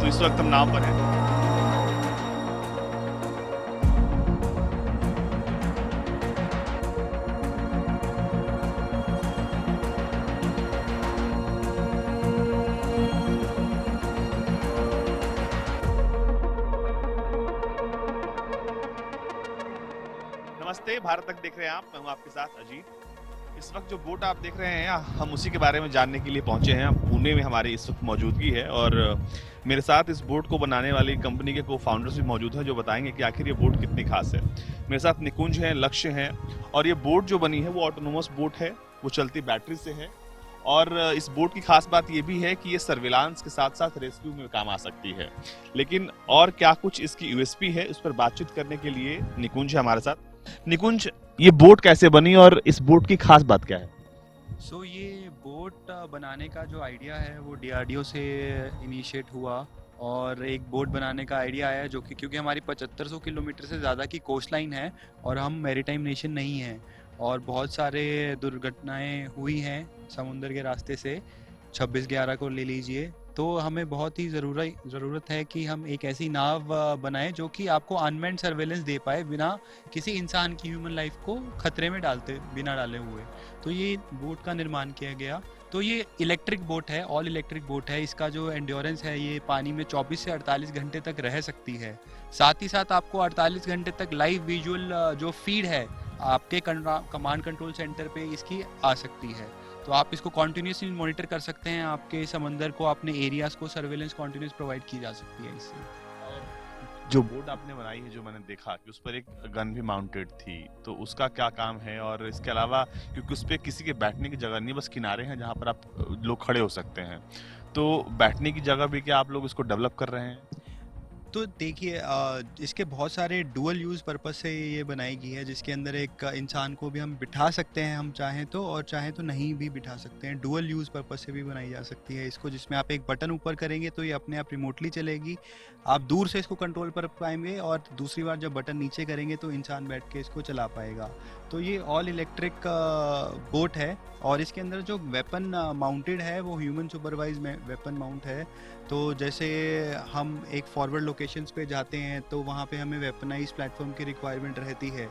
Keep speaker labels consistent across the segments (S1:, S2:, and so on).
S1: तो इस वक्त हम नाव पर हैं। नमस्ते, भारत तक देख रहे हैं आप, मैं हूं आपके साथ अजीत। इस वक्त जो बोट आप देख रहे हैं, हम उसी के बारे में जानने के लिए पहुंचे हैं। पुणे में हमारी इस वक्त मौजूदगी है और मेरे साथ इस बोट को बनाने वाली कंपनी के को फाउंडर्स भी मौजूद हैं, जो बताएंगे कि आखिर ये बोट कितनी खास है। मेरे साथ निकुंज हैं, लक्ष्य हैं, और ये बोट जो बनी है वो ऑटोनोमस बोट है, वो चलती बैटरी से है। और इस बोट की खास बात ये भी है कि ये सर्विलांस के साथ साथ रेस्क्यू में काम आ सकती है। लेकिन और क्या कुछ इसकी यूएसपी है, उस पर बातचीत करने के लिए निकुंज है हमारे साथ। निकुंज, ये बोट कैसे बनी और इस बोट की खास बात क्या है?
S2: ये बोट बनाने का जो आइडिया है वो डीआरडीओ से इनिशिएट हुआ, और एक बोट बनाने का आइडिया आया जो कि क्योंकि हमारी 7500 किलोमीटर से ज़्यादा की कोस्ट लाइन है और हम मैरीटाइम नेशन नहीं हैं, और बहुत सारे दुर्घटनाएं हुई हैं समुंदर के रास्ते से। 26/11 को ले लीजिए, तो हमें बहुत ही ज़रूरत है कि हम एक ऐसी नाव बनाएं जो कि आपको अनमैन्ड सर्वेलेंस दे पाए बिना किसी इंसान की ह्यूमन लाइफ को खतरे में बिना डाले हुए। तो ये बोट का निर्माण किया गया। तो ये इलेक्ट्रिक बोट है, ऑल इलेक्ट्रिक बोट है। इसका जो एंड्योरेंस है, ये पानी में 24 से 48 घंटे तक रह सकती है। साथ ही साथ आपको 48 घंटे तक लाइव विजुअल जो फीड है आपके कमांड कंट्रोल सेंटर पे इसकी आ सकती है। तो आप इसको कॉन्टिन्यूसली मॉनिटर कर सकते हैं। आपके समंदर को, अपने एरियाज को सर्वेलेंस कॉन्टिन्यूस प्रोवाइड की जा सकती है इससे।
S1: जो बोट आपने बनाई है, जो मैंने देखा कि उस पर एक गन भी माउंटेड थी, तो उसका क्या काम है? और इसके अलावा, क्योंकि उस पर किसी के बैठने की जगह नहीं, बस किनारे हैं जहाँ पर आप लोग खड़े हो सकते हैं, तो बैठने की जगह भी क्या आप लोग इसको डेवलप कर रहे हैं?
S2: तो देखिए, इसके बहुत सारे डुअल यूज़ पर्पस से ये बनाई गई है, जिसके अंदर एक इंसान को भी हम बिठा सकते हैं हम चाहें तो, और चाहें तो नहीं भी बिठा सकते हैं। डुअल यूज़ पर्पस से भी बनाई जा सकती है इसको, जिसमें आप एक बटन ऊपर करेंगे तो ये अपने आप रिमोटली चलेगी। आप दूर से इसको कंट्रोल कर पाएंगे, और दूसरी बार जब बटन नीचे करेंगे तो इंसान बैठ के इसको चला पाएगा। तो ये ऑल इलेक्ट्रिक बोट है, और इसके अंदर जो वेपन माउंटेड है वो ह्यूमन सुपरवाइज वेपन माउंट है। तो जैसे हम एक फॉरवर्ड लोकेशंस पे जाते हैं तो वहाँ पे हमें वेपनाइज प्लेटफॉर्म की रिक्वायरमेंट रहती है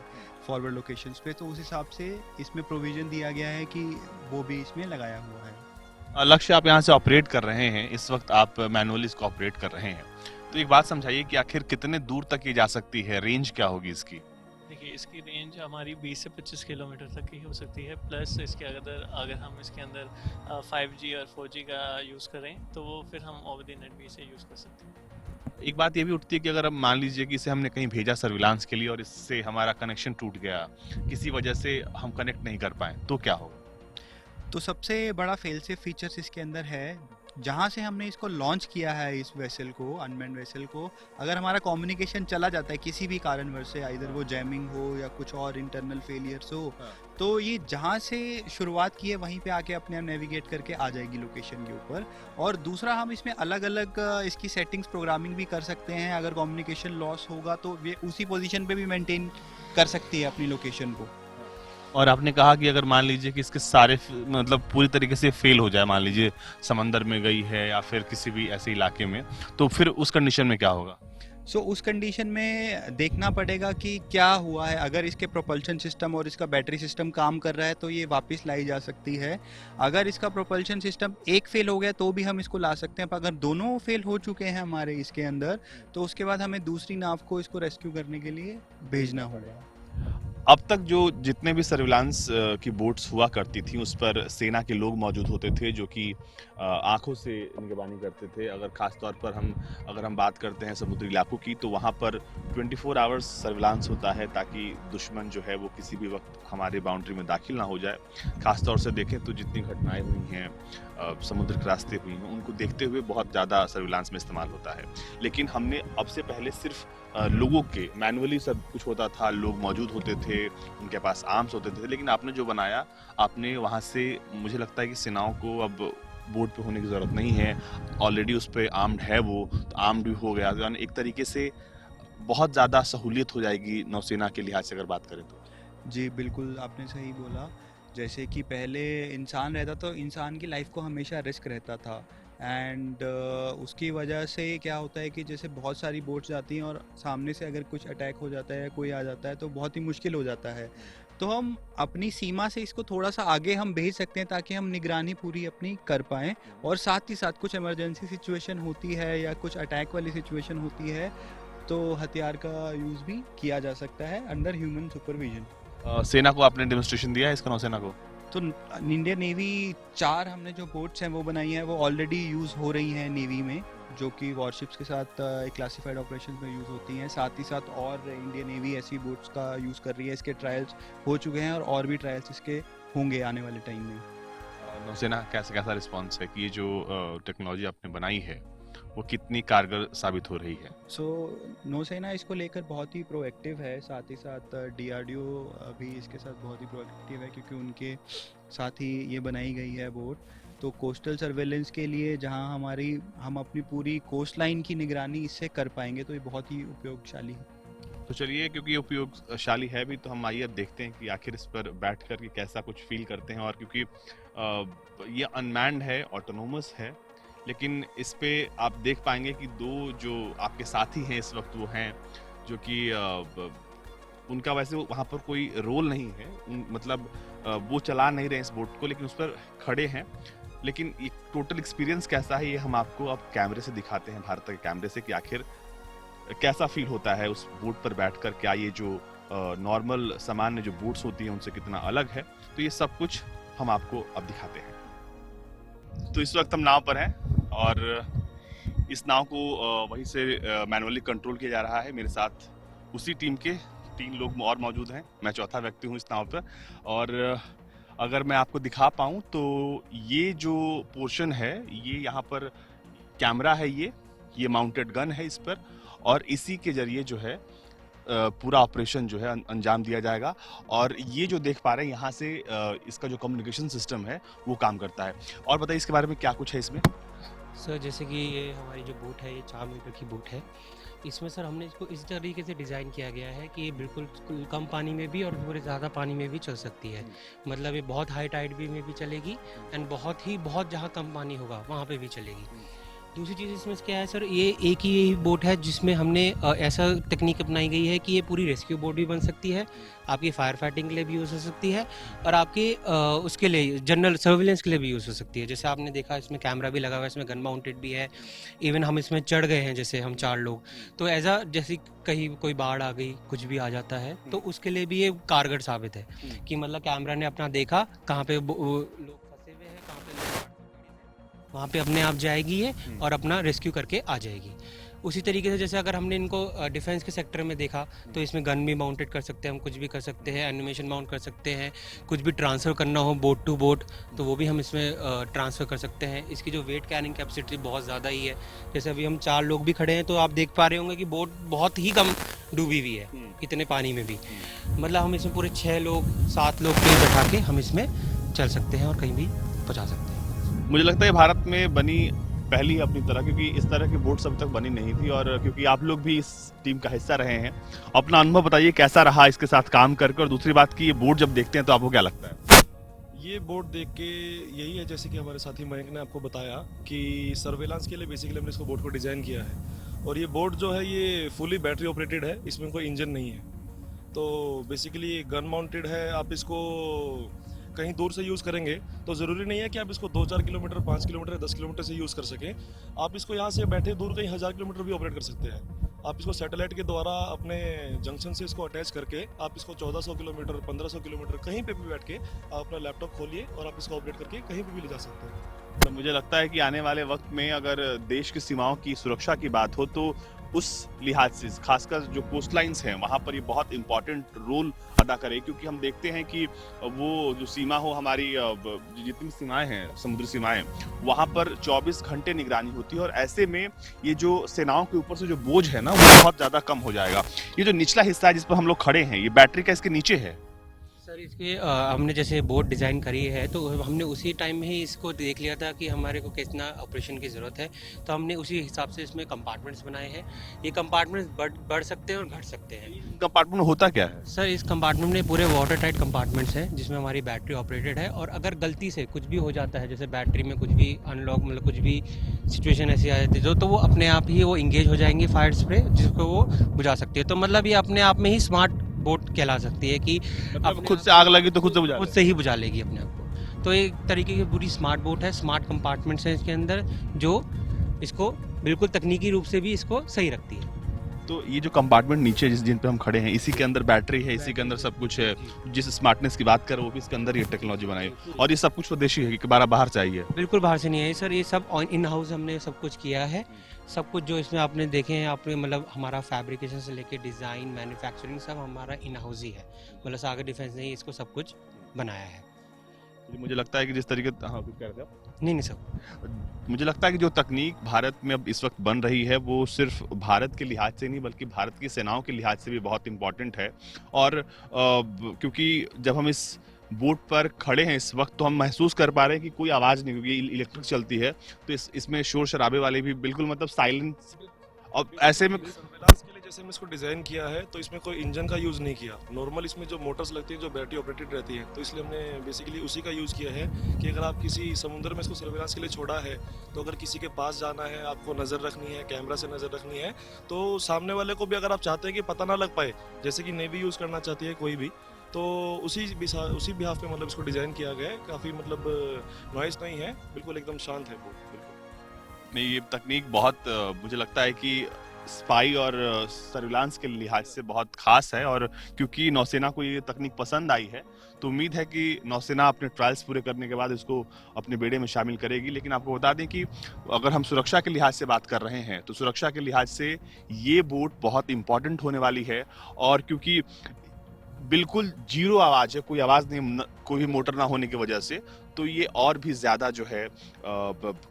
S2: फॉरवर्ड लोकेशंस पे, तो उस हिसाब से इसमें प्रोविज़न दिया गया है कि वो भी इसमें लगाया हुआ है।
S1: लक्ष्य, आप यहाँ से ऑपरेट कर रहे हैं, इस वक्त आप मैनुअली इसको ऑपरेट कर रहे हैं, तो एक बात समझाइए कि आखिर कितने दूर तक ये जा सकती है, रेंज क्या होगी इसकी?
S3: देखिए, इसकी रेंज हमारी 20 से 25 किलोमीटर तक की हो सकती है। प्लस इसके अगर हम इसके अंदर 5G और 4G का यूज़ करें तो वो फिर हम ओवर द नेट भी इसे यूज़ कर सकते हैं।
S1: एक बात ये भी उठती है कि अगर अब मान लीजिए कि इसे हमने कहीं भेजा सर्विलांस के लिए और इससे हमारा कनेक्शन टूट गया, किसी वजह से हम कनेक्ट नहीं कर पाए, तो क्या होगा?
S2: तो सबसे बड़ा फेल सेफ फीचर्स इसके अंदर है, जहाँ से हमने इसको लॉन्च किया है इस वेसल को, अनमैन्ड वेसल को, अगर हमारा कम्युनिकेशन चला जाता है किसी भी कारणवश से, आइदर वो जैमिंग हो या कुछ और इंटरनल फेलियर्स हो, तो ये जहाँ से शुरुआत की है वहीं पे आके अपने आप नेविगेट करके आ जाएगी लोकेशन के ऊपर। और दूसरा, हम इसमें अलग अलग इसकी सेटिंग्स प्रोग्रामिंग भी कर सकते हैं। अगर कम्युनिकेशन लॉस होगा तो ये उसी पोजीशन पे भी मेंटेन कर सकती है अपनी लोकेशन को।
S1: और आपने कहा कि अगर मान लीजिए कि इसके सारे मतलब पूरी तरीके से फेल हो जाए, मान लीजिए समंदर में गई है या फिर किसी भी ऐसे इलाके में, तो फिर उस कंडीशन में क्या होगा?
S2: उस कंडीशन में देखना पड़ेगा कि क्या हुआ है। अगर इसके प्रोपल्शन सिस्टम और इसका बैटरी सिस्टम काम कर रहा है तो ये वापस लाई जा सकती है। अगर इसका प्रोपल्शन सिस्टम एक फेल हो गया तो भी हम इसको ला सकते हैं, पर अगर दोनों फेल हो चुके हैं हमारे इसके अंदर, तो उसके बाद हमें दूसरी नाव को इसको रेस्क्यू करने के लिए भेजना होगा।
S1: अब तक जो जितने भी सर्विलांस की बोट्स हुआ करती थी, उस पर सेना के लोग मौजूद होते थे जो कि आंखों से निगरानी करते थे। खास तौर पर अगर हम बात करते हैं समुद्री इलाकों की, तो वहाँ पर 24 आवर्स सर्विलांस होता है ताकि दुश्मन जो है वो किसी भी वक्त हमारे बाउंड्री में दाखिल ना हो जाए। खास तौर से देखें तो जितनी घटनाएं हुई हैं समुद्र के रास्ते हुई हैं, उनको देखते हुए बहुत ज़्यादा सर्विलांस में इस्तेमाल होता है। लेकिन हमने अब से पहले सिर्फ लोगों के मैनुअली सब कुछ होता था, लोग मौजूद होते थे, उनके पास आर्म्स होते थे। लेकिन आपने जो बनाया, आपने वहाँ से, मुझे लगता है कि सेनाओं को अब बोट पे होने की ज़रूरत नहीं है, ऑलरेडी उस पर आर्म्ड है वो, तो आर्म्ड भी हो गया, यानी एक तरीके से बहुत ज़्यादा सहूलियत हो जाएगी नौसेना के लिहाज से अगर बात करें तो।
S2: जी बिल्कुल, आपने सही बोला। जैसे कि पहले इंसान रहता तो इंसान की लाइफ को हमेशा रिस्क रहता था, एंड उसकी वजह से क्या होता है कि जैसे बहुत सारी बोट्स जाती हैं और सामने से अगर कुछ अटैक हो जाता है, कोई आ जाता है, तो बहुत ही मुश्किल हो जाता है। तो हम अपनी सीमा से इसको थोड़ा सा आगे हम भेज सकते हैं ताकि हम निगरानी पूरी अपनी कर पाएँ, और साथ ही साथ कुछ इमरजेंसी सिचुएशन होती है या कुछ अटैक वाली सिचुएशन होती है तो हथियार का यूज़ भी किया जा सकता है अंडर ह्यूमन सुपरविजन।
S1: सेना को आपने डेमोन्स्ट्रेशन दिया है इसका, नौसेना को?
S2: तो इंडियन नेवी 4 हमने जो बोट्स हैं वो बनाई हैं, वो ऑलरेडी यूज़ हो रही हैं नेवी में, जो कि वॉरशिप्स के साथ क्लासिफाइड ऑपरेशंस में यूज़ होती हैं। साथ ही साथ और इंडियन नेवी ऐसी बोट्स का यूज़ कर रही है, इसके ट्रायल्स हो चुके हैं और भी ट्रायल्स इसके होंगे आने वाले टाइम में।
S1: नौसेना कैसा रिस्पॉन्स है कि ये जो टेक्नोलॉजी आपने बनाई है वो कितनी कारगर साबित हो रही है?
S2: सो नौसेना इसको लेकर बहुत ही प्रोएक्टिव है, साथ ही साथ डीआरडीओ भी इसके साथ बहुत ही प्रोएक्टिव है, क्योंकि उनके साथ ही ये बनाई गई है बोट। तो कोस्टल सर्वेलेंस के लिए जहां हम अपनी पूरी कोस्ट लाइन की निगरानी इससे कर पाएंगे, तो ये बहुत ही उपयोगशाली है।
S1: तो चलिए, क्योंकि ये उपयोगशाली है भी, तो हम आइए अब देखते हैं कि आखिर इस पर बैठ कर के कैसा कुछ फील करते हैं। और क्योंकि ये अनमैन्ड है, ऑटोनोमस है, लेकिन इस पे आप देख पाएंगे कि दो जो आपके साथी हैं इस वक्त वो हैं जो कि उनका वैसे वहाँ पर कोई रोल नहीं है, मतलब वो चला नहीं रहे इस बोट को, लेकिन उस पर खड़े हैं। लेकिन ये टोटल एक्सपीरियंस कैसा है ये हम आपको अब कैमरे से दिखाते हैं, भारत के कैमरे से, कि आखिर कैसा फील होता है उस बोट पर बैठकर। क्या ये जो नॉर्मल सामान्य जो बोट्स होती हैं उनसे कितना अलग है, तो ये सब कुछ हम आपको अब दिखाते हैं। तो इस वक्त हम नाव पर हैं और इस नाव को वहीं से मैनुअली कंट्रोल किया जा रहा है। मेरे साथ उसी टीम के 3 लोग और मौजूद हैं, मैं चौथा व्यक्ति हूँ इस नाव पर। और अगर मैं आपको दिखा पाऊँ तो ये जो पोर्शन है, ये यहाँ पर कैमरा है, ये माउंटेड गन है इस पर, और इसी के जरिए जो है पूरा ऑपरेशन जो है अंजाम दिया जाएगा। और ये जो देख पा रहे हैं यहाँ से इसका जो कम्युनिकेशन सिस्टम है वो काम करता है। और बताइए इसके बारे में क्या कुछ है इसमें?
S4: सर जैसे कि ये हमारी जो बोट है, ये 4 मीटर की बोट है। इसमें सर हमने इसको इस तरीके से डिज़ाइन किया गया है कि ये बिल्कुल कम पानी में भी और थोड़े ज़्यादा पानी में भी चल सकती है। मतलब ये बहुत हाई टाइड भी में भी चलेगी एंड बहुत जहाँ कम पानी होगा वहाँ पे भी चलेगी। दूसरी चीज़ इसमें क्या है सर, ये एक ही बोट है जिसमें हमने ऐसा टेक्निक अपनाई गई है कि ये पूरी रेस्क्यू बोट भी बन सकती है, आपकी फायर फाइटिंग के लिए भी यूज़ हो सकती है, और आपकी उसके लिए जनरल सर्विलेंस के लिए भी यूज़ हो सकती है। जैसे आपने देखा इसमें कैमरा भी लगा हुआ है, इसमें गन माउंटेड भी है। इवन हम इसमें चढ़ गए हैं, जैसे हम 4 लोग, तो ऐसा जैसे कहीं कोई बाढ़ आ गई, कुछ भी आ जाता है, तो उसके लिए भी ये कारगर साबित है कि मतलब कैमरा ने अपना देखा कहाँ पे लोग फंसे हुए हैं, कहाँ पे लोग वहाँ पे अपने आप जाएगी ये और अपना रेस्क्यू करके आ जाएगी। उसी तरीके से जैसे अगर हमने इनको डिफेंस के सेक्टर में देखा तो इसमें गन भी माउंटेड कर सकते हैं, हम कुछ भी कर सकते हैं, एनिमेशन माउंट कर सकते हैं, कुछ भी ट्रांसफ़र करना हो बोट टू बोट तो वो भी हम इसमें ट्रांसफ़र कर सकते हैं। इसकी जो वेट कैरिंग कैपेसिटी बहुत ज़्यादा ही है। जैसे अभी हम 4 लोग भी खड़े हैं तो आप देख पा रहे होंगे कि बोट बहुत ही कम डूबी हुई है इतने पानी में भी। मतलब हम इसमें पूरे 6 लोग 7 लोग पे बैठा के हम इसमें चल सकते हैं और कहीं भी पहुँचा सकते हैं।
S1: मुझे लगता है भारत में बनी पहली अपनी तरह, क्योंकि इस तरह की बोट्स अभी तक बनी नहीं थी। और क्योंकि आप लोग भी इस टीम का हिस्सा रहे हैं, अपना अनुभव बताइए कैसा रहा इसके साथ काम करके। और दूसरी बात कि ये बोट जब देखते हैं तो आपको क्या लगता है?
S5: ये बोट देख के यही है, जैसे कि हमारे साथी मयंक ने आपको बताया कि सर्वेलांस के लिए बेसिकली हमने इसको बोट को डिज़ाइन किया है। और ये बोट जो है ये फुली बैटरी ऑपरेटेड है, इसमें कोई इंजन नहीं है। तो बेसिकली गन माउंटेड है। आप इसको कहीं दूर से यूज़ करेंगे तो ज़रूरी नहीं है कि आप इसको 2-4 किलोमीटर, 5 किलोमीटर, 10 किलोमीटर से यूज़ कर सकें। आप इसको यहाँ से बैठे दूर कहीं 1000 किलोमीटर भी ऑपरेट कर सकते हैं। आप इसको सैटेलाइट के द्वारा अपने जंक्शन से इसको अटैच करके आप इसको 1400 किलोमीटर, 1500 किलोमीटर कहीं पे भी बैठ के आप अपना लैपटॉप खोलिए और आप इसको ऑपरेट करके कहीं पे भी ले जा सकते हैं।
S1: तो मुझे लगता है कि आने वाले वक्त में अगर देश की सीमाओं की सुरक्षा की बात हो तो उस लिहाज से खासकर जो कोस्ट लाइन्स हैं वहाँ पर ये बहुत इंपॉर्टेंट रोल अदा करे। क्योंकि हम देखते हैं कि वो जो सीमा हो हमारी, जितनी सीमाएं हैं, समुद्री सीमाएं, वहाँ पर 24 घंटे निगरानी होती है। और ऐसे में ये जो सेनाओं के ऊपर से जो बोझ है ना वो बहुत ज़्यादा कम हो जाएगा। ये जो निचला हिस्सा है जिस पर हम लोग खड़े हैं, ये बैटरी का इसके नीचे है।
S4: सर सर इसके हमने जैसे बोट डिज़ाइन करी है तो हमने उसी टाइम में ही इसको देख लिया था कि हमारे को कितना ऑपरेशन की ज़रूरत है, तो हमने उसी हिसाब से इसमें कंपार्टमेंट्स बनाए हैं। ये कंपार्टमेंट्स बढ़ सकते हैं और घट सकते हैं।
S1: कंपार्टमेंट में होता क्या है?
S4: सर इस कंपार्टमेंट में पूरे वाटर टाइट कंपार्टमेंट्स हैं जिसमें हमारी बैटरी ऑपरेटेड है, और अगर गलती से कुछ भी हो जाता है, जैसे बैटरी में कुछ भी अनलॉक मतलब कुछ भी सिचुएशन ऐसी आ जाती है तो वो अपने आप ही वो इंगेज हो जाएंगी फायर स्प्रे, जिसको वो बुझा सकती है। तो मतलब ये अपने आप में ही स्मार्ट बोट कहला सकती है कि
S1: मतलब
S4: अपने
S1: खुद
S4: आप
S1: से आग लगी तो खुद से बुझा
S4: खुद से ही बुझा लेगी अपने आप को। तो एक तरीके की पूरी स्मार्ट बोट है, स्मार्ट कंपार्टमेंट्स हैं इसके अंदर जो इसको बिल्कुल तकनीकी रूप से भी इसको सही रखती है।
S1: तो ये जो कंपार्टमेंट नीचे जिन पे हम खड़े हैं, इसी के अंदर बैटरी है, इसी के अंदर सब कुछ है। जिस स्मार्टनेस की बात कर वो भी इसके अंदर ये टेक्नोलॉजी बनाई है। और ये सब कुछ स्वदेशी है कि बाहर चाहिए?
S4: बिल्कुल बाहर से नहीं है सर, ये सब इन हाउस हमने सब कुछ किया है। सब कुछ जो इसमें आपने देखे हैं, आपने मतलब हमारा फैब्रिकेशन से लेके डिज़ाइन, मैन्युफैक्चरिंग सब हमारा इन हाउस ही है। मतलब सागर डिफेंस ने ही इसको सब कुछ बनाया है।
S1: मुझे लगता है कि जिस तरीके हाँ कुछ कह रहे थे आप?
S4: नहीं सर,
S1: मुझे लगता है कि जो तकनीक भारत में अब इस वक्त बन रही है वो सिर्फ भारत के लिहाज से नहीं बल्कि भारत की सेनाओं के लिहाज से भी बहुत इम्पोर्टेंट है। और क्योंकि जब हम इस बोट पर खड़े हैं इस वक्त तो हम महसूस कर पा रहे हैं कि कोई आवाज़ नहीं, क्योंकि इलेक्ट्रिक चलती है तो इसमें शोर शराबे वाले भी बिल्कुल मतलब साइलेंस। और ऐसे में
S5: सर्विलांस के लिए जैसे हमने इसको डिज़ाइन किया है तो इसमें कोई इंजन का यूज़ नहीं किया। नॉर्मल इसमें जो मोटर्स लगती हैं जो बैटरी ऑपरेटेड रहती है, तो इसलिए हमने बेसिकली उसी का यूज़ किया है कि अगर आप किसी समुद्र में इसको सर्विलांस के लिए छोड़ा है तो अगर किसी के पास जाना है, आपको नज़र रखनी है, कैमरा से नज़र रखनी है, तो सामने वाले को भी अगर आप चाहते हैं कि पता ना लग पाए, जैसे कि नेवी यूज़ करना चाहती है कोई भी, तो उसी बिहाफ पे मतलब इसको डिज़ाइन किया गया है। काफ़ी मतलब नॉइस नहीं है, बिल्कुल एकदम शांत है बोट। बिल्कुल
S1: नहीं, ये तकनीक बहुत मुझे लगता है कि स्पाई और सर्विलांस के लिहाज से बहुत खास है। और क्योंकि नौसेना को ये तकनीक पसंद आई है तो उम्मीद है कि नौसेना अपने ट्रायल्स पूरे करने के बाद इसको अपने बेड़े में शामिल करेगी। लेकिन आपको बता दें कि अगर हम सुरक्षा के लिहाज से बात कर रहे हैं तो सुरक्षा के लिहाज से ये बोट बहुत इंपॉर्टेंट होने वाली है। और क्योंकि बिल्कुल जीरो आवाज़ है, कोई आवाज़ नहीं, कोई भी मोटर ना होने की वजह से, तो ये और भी ज़्यादा जो है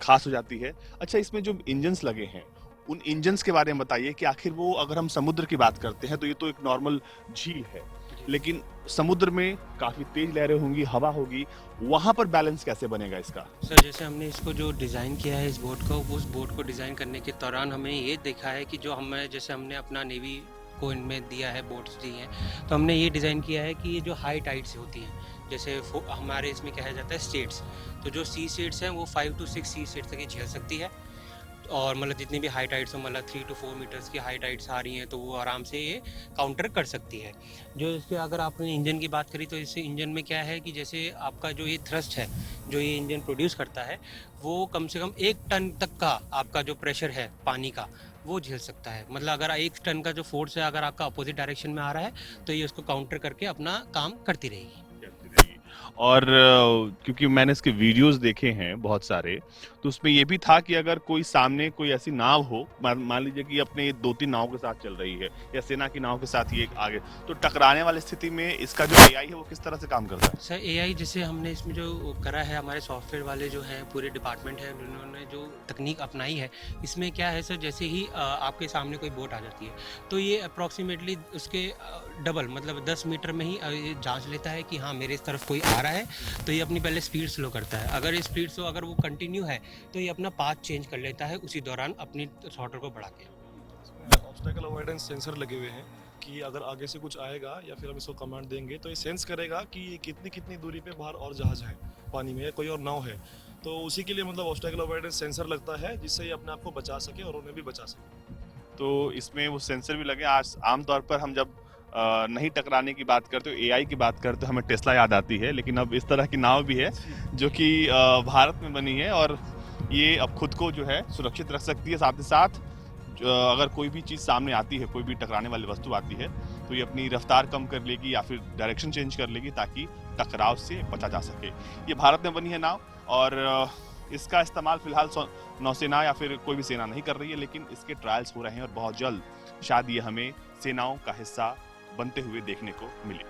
S1: खास हो जाती है। अच्छा, इसमें जो इंजन्स लगे हैं उन इंजन्स के बारे में बताइए कि आखिर वो, अगर हम समुद्र की बात करते हैं तो ये तो एक नॉर्मल झील है, लेकिन समुद्र में काफ़ी तेज लहरें होंगी, हवा होगी, वहाँ पर बैलेंस कैसे बनेगा इसका?
S4: सर जैसे हमने इसको जो डिज़ाइन किया है इस बोट को, उस बोट को डिज़ाइन करने के दौरान हमें ये देखा है कि जो हमें, जैसे हमने अपना नेवी को इनमें दिया है, बोट्स दी हैं, तो हमने ये डिज़ाइन किया है कि ये जो हाई टाइड्स होती हैं, जैसे हमारे इसमें कहा जाता है स्टेट्स, तो जो सी स्टेट्स हैं वो 5 to 6 सी स्टेट्स तक ये झेल सकती है। और मतलब जितनी भी हाई टाइड्स हो, मतलब 3 to 4 मीटर्स की हाई टाइड्स आ रही हैं तो वो आराम से ये काउंटर कर सकती है। जो इसके अगर आपने इंजन की बात करी तो इस इंजन में क्या है कि जैसे आपका जो ये थ्रस्ट है जो ये इंजन प्रोड्यूस करता है वो कम से कम 1 टन तक का आपका जो प्रेशर है पानी का वो झेल सकता है। मतलब अगर 1 टन का जो फोर्स है अगर आपका अपोजिट डायरेक्शन में आ रहा है तो ये उसको काउंटर करके अपना काम करती रहेगी।
S1: और क्योंकि मैंने इसके वीडियोस देखे हैं बहुत सारे, तो उसमें ये भी था कि अगर कोई सामने कोई ऐसी नाव हो, मान लीजिए कि अपने 2-3 नाव के साथ चल रही है या सेना की नाव के साथ ये आगे, तो टकराने वाली स्थिति में इसका जो एआई है वो किस तरह से काम करता है?
S4: सर एआई जैसे हमने इसमें जो करा है, हमारे सॉफ्टवेयर वाले जो हैं पूरे डिपार्टमेंट है, उन्होंने जो तकनीक अपनाई है, इसमें क्या है सर, जैसे ही आपके सामने कोई बोट आ जाती है तो ये अप्रॉक्सीमेटली उसके डबल मतलब 10 मीटर में ही ये जांच लेता है कि हाँ मेरे इस तरफ कोई आ रहा है, तो ये अपनी पहले स्पीड स्लो करता है। अगर ये स्पीड स्लो अगर वो कंटिन्यू है तो ये अपना पाथ चेंज कर लेता है उसी दौरान अपनी थ्रॉटल को बढ़ा के।
S5: ऑब्स्टेकल अवॉइडेंस सेंसर लगे हुए हैं कि अगर आगे से कुछ आएगा या फिर हम इसको कमांड देंगे तो ये सेंस करेगा कि ये कितनी दूरी पे बाहर और जहाज है पानी में, कोई और नाव है, तो उसी के लिए मतलब ऑब्स्टेकल अवॉइडेंस सेंसर लगता है जिससे ये अपने आप को बचा सके और उन्हें भी बचा सके।
S1: तो इसमें वो सेंसर भी लगे। आज आमतौर पर हम जब नहीं टकराने की बात करते हो, एआई की बात करते हो, हमें टेस्ला याद आती है, लेकिन अब इस तरह की नाव भी है जो कि भारत में बनी है और ये अब खुद को जो है सुरक्षित रख सकती है। साथ ही साथ अगर कोई भी चीज़ सामने आती है, कोई भी टकराने वाली वस्तु आती है, तो ये अपनी रफ्तार कम कर लेगी या फिर डायरेक्शन चेंज कर लेगी ताकि टकराव से बचा जा सके। ये भारत में बनी है नाव और इसका इस्तेमाल फिलहाल नौसेना या फिर कोई भी सेना नहीं कर रही है, लेकिन इसके ट्रायल्स हो रहे हैं और बहुत जल्द शायद ये हमें सेनाओं का हिस्सा बनते हुए देखने को मिले।